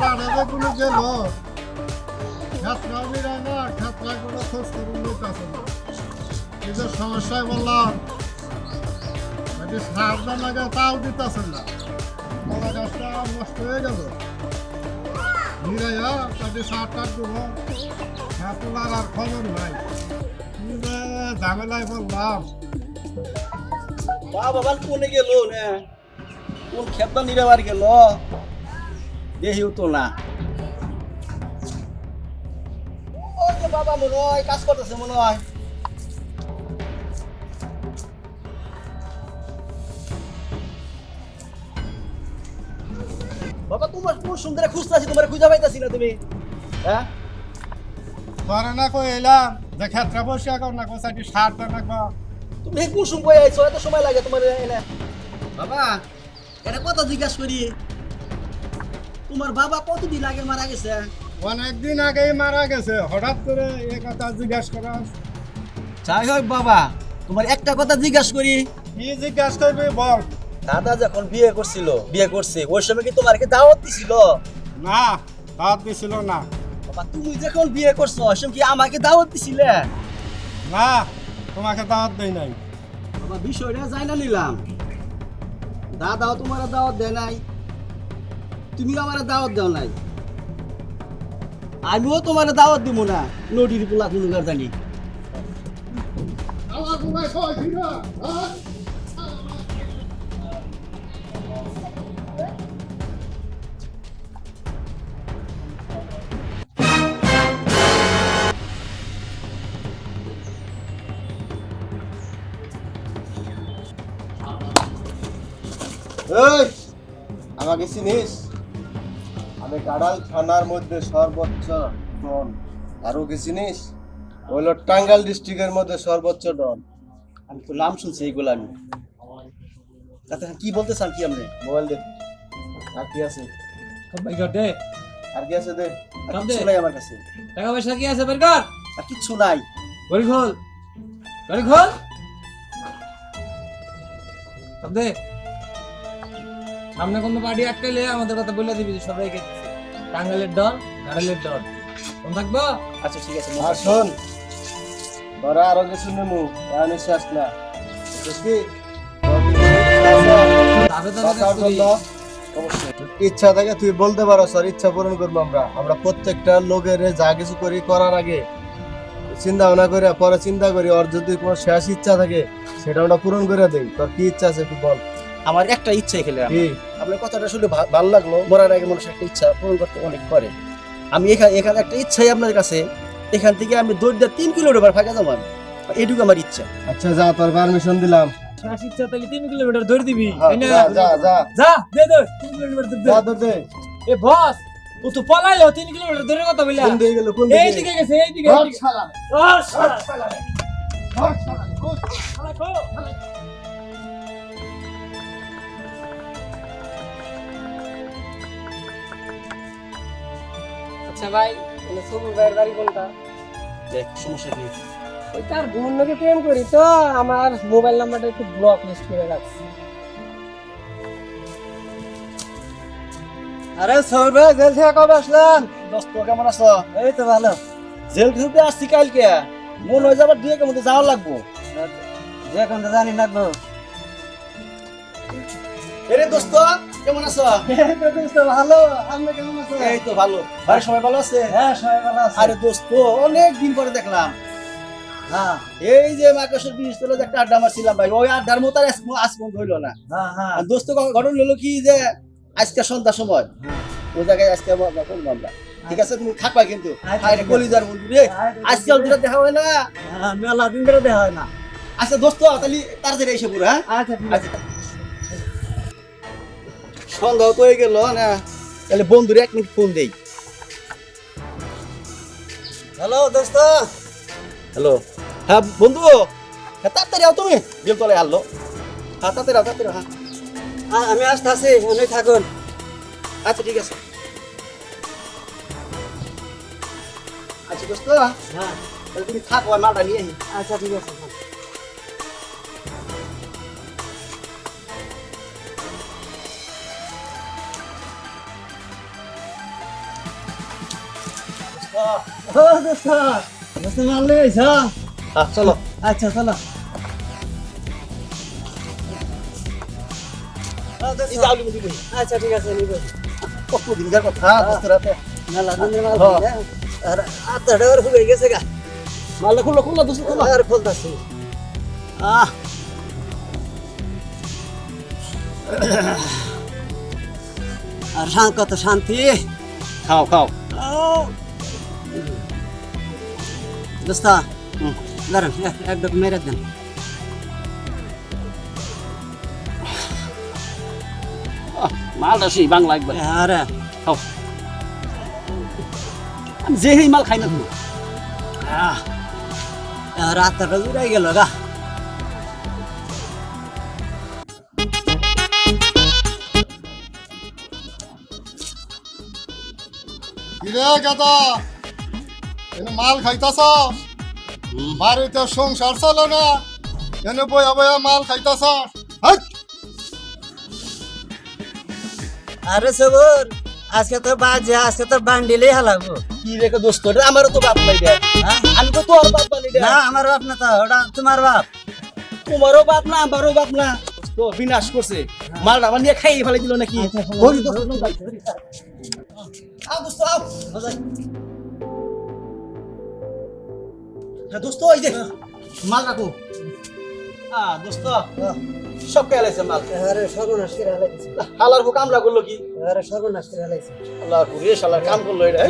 পোলাটা কোনো গেল খেতরা বিরায় না খেতরা কোনো খোঁজ খবর নিতেছে না নিজের সমস্যায় বললাম সার দাম আগে তাও দিতেছেন না কলা গাছটা নষ্ট হয়ে গেল নিরাইয়া তাকে সার টার দেবো হ্যাঁ পোলার আর খবর নাই কি যে ঝামেলায় বললাম বাবা কোনে গেল না কোন খেতটা নিরাবার গেল দেহিও তো না ওই যে বাবা মনে হয় কাজ করতেছে মনে হয় বাবা তোমার কোন সুন্দর খুঁজতেছি তোমার খুঁজে পাইতাছি না তুমি হ্যাঁ করে না কই এলাম যে খেতরা বসে এখন না কোথায় সার দেন রাখবা তুমি কুসুম কই আইছো এত সময় লাগে তোমার এনে বাবা এটা কথা জিজ্ঞাসা করি তোমার বাবা কতদিন আগে মারা গেছে অনেকদিন আগেই মারা গেছে হঠাৎ করে এ কথা জিজ্ঞাসা করা যাই হোক বাবা তোমার একটা কথা জিজ্ঞাসা করি কি জিজ্ঞাসা করবি বল দাদা যখন বিয়ে করছে ওই সময় কি তোমার কি দাওয়াত দিছিল না দাওয়াত দিছিল না বাবা তুমি যখন বিয়ে করছো ওই সময় কি আমাকে দাওয়াত দিছিলে না তোমাকে দাওয়াত দেই নাই বাবা বিষয়টা যাই না নিলাম দাদাও তোমার দাওয়াত দেয় নাই তুমি আমার দাওয়াত দাও নাই আমিও তোমার দাওয়াত দিব না নদীর পোলা কোনো জানি আমার তোমায় কই দিনা এই আমাকে চিনিস আমি কাড়াল থানার মধ্যে সর্বোচ্চ ডন আরো কি চিনিস হলো টাঙ্গাইল ডিস্ট্রিক্টের মধ্যে সর্বোচ্চ ডন আমি তো নাম শুনছি এইগুলো আমি তাতে কি বলতে চান কি আপনি মোবাইল দে আর কি আছে দে আর কি আছে দে আর সব কিচ্ছু দে। নাই আমার কাছে টাকা পয়সা কি আছে বের কর আর কিচ্ছু নাই গড়ি খোল গড়ি খোল সব দে সামনে কোনো পার্টি আটকাইলে আমাদের কথা বলে দিবি যে সবাই গেছে টাঙ্গাইলের ডন গাড়ালের ডন কোন থাকবো আচ্ছা ঠিক আছে আর শোন ধরা আরো কিছু নেমু এমন শেষ না বুঝছিস কি তবে তো কথা বললো, অবশ্যই ইচ্ছা থাকে তুই বলতে পারো স্যার ইচ্ছা পূরণ করবো আমরা প্রত্যেকটা লোকের যা কিছু করি করার আগে চিন্তা ভাবনা করে পরে চিন্তা করি ওর যদি কোনো শেষ ইচ্ছা থাকে সেটা আমরা পূরণ করে দেই তোর কি ইচ্ছা আছে তুই বল আমার একটা ইচ্ছা খেলে কি আপনার কথাটা শুনে ভালো লাগলো মরার আগে মানুষের একটা ইচ্ছা পূরণ করতে অনেক করে আমি এখানে একটা ইচ্ছাই আপনার কাছে এখান থেকে আমি দৌড় দিয়ে 3 কিলোমিটার ফাঁকা যাবো আমি এইটুকু আমার ইচ্ছা আচ্ছা যা তোর পারমিশন দিলাম শেষ ইচ্ছা তাহলে 3 কিলোমিটার দৌড় দিবি হ্যাঁ, তাই না? যা যা যা যা দে দে 3 কিলোমিটার দৌড় দে যা তোর দে এ বস ও তো পলাইলো 3 কিলোমিটার দৌড়ের কথা বললা কোন দিকে গেল কোন এই দিকে দিকে গেছে এই দিকে ধর শালা ও শালা ধর শালা ধর। শালা খো আচ্ছা ভাই মানে সবুজ ভাইয়ের বাড়ি কোনটা দেখ সমস্যা কি ওই তার বোন নাকি প্রেম করি তো আমার মোবাইল নাম্বারটা একটু ব্লক লিস্ট করে রাখছি আরে সৌর ভাই জেল থেকে কবে আসলেন দোস্ত কেমন আছো এই তো ভালো জেল থেকে আসছি কালকে মন হয়ে যাবার 2 এর মধ্যে যাওয়া লাগবো যে কোনটা জানি না গো এরে দোস্ত কেমন আছো এই তো দোস্ত ভালো আপনি কেমন আছেন এই তো ভালো ভাই সবাই ভালো আছে হ্যাঁ সবাই ভালো আছে আরে দোস্ত অনেক দিন পরে দেখলাম হ্যাঁ এই যে মাকাশের বিশ তলে যে একটা আড্ডা মারছিলাম ভাই ওই আড্ডার মতো আর আজমন হইলো না হ্যাঁ হ্যাঁ আর দোস্ত ঘটনা হলো কি যে আজকে সন্ধ্যার সময় ওই জায়গায় আজকে আমরা করবো আমরা ঠিক আছে তুমি থাকবা কিন্তু আচ্ছা, আরে ঠিক আছে। কলিজার বন্ধু রে আজকে দুটো দেখা হয় না মেলা দিন ধরে দেখা হয় না আচ্ছা দোস্ত তাহলে তাড়াতাড়ি এসে পুরো হ্যাঁ আচ্ছা ঠিক আছে আচ্ছা সন্ধ্যা তো হয়ে গেল না তাহলে বন্ধুরে 1 মিনিট ফোন দেই হ্যালো দোস্ত হ্যালো হ্যাঁ বন্ধু হ্যাঁ তাড়াতাড়ি আও তুমি বেল তলে হারলো হ্যাঁ তাড়াতাড়ি হ্যাঁ আমি আসতেছি আপনি থাকুন আচ্ছা ঠিক আছে আচ্ছা দোস্ত হ্যাঁ তাহলে তুমি থাকো আর মালটা নিয়ে আহি আচ্ছা ঠিক আছে ও দোস্ত দোস্ত মাল লই আইছ চলো আচ্ছা চলো আচ্ছা ঠিক আছে নিব কতদিনকার কথা দোস্ত রাতে মেলা দিনের মাল আর আত্মাটা আর হয়ে গেছে গা মালটা খুললো খুললো দোস্ত খুললো আর খুলতাছি আর কত শান্তি খাও খাও দোস্তা দাঁড়ান এক ডক মেরে দেন মালটা সেই বাংলা একবার আরে খাও আমি যে এই মাল খাই না তুমি রাতটা জুড়াই গেল গা কিরে গাদা এনে মাল খাইতাছ বাড়িতে সংসার চলে না এনে বয়া বয়া মাল খাইতাছ আরে সবর আজকে তো বাজে আজকে তো বান্ডিলে হালাবো কি রে দোস্ত রে আমারও তো বাপ নাই রে আমি তো তোর বাপ বানি রে না আমার বাপ না তো ওটা তোমার বাপ তোমারও বাপ না আমারও বাপ না তো বিনাশ করছে মালটা আমার নিয়ে খাইয়ে ফেলে দিল নাকি ওই দোস্ত আও দোস্ত আও হ্যাঁ দোস্ত ওই যে মাল রাখো দোস্ত সব খেলাইছে মাল আরে সর্বনাশ করে হালাইছে হালার কামলা করলো কি আরে সর্বনাশ করে হালাইছে আল্লাহ কুরে শালার কাম করলো এটা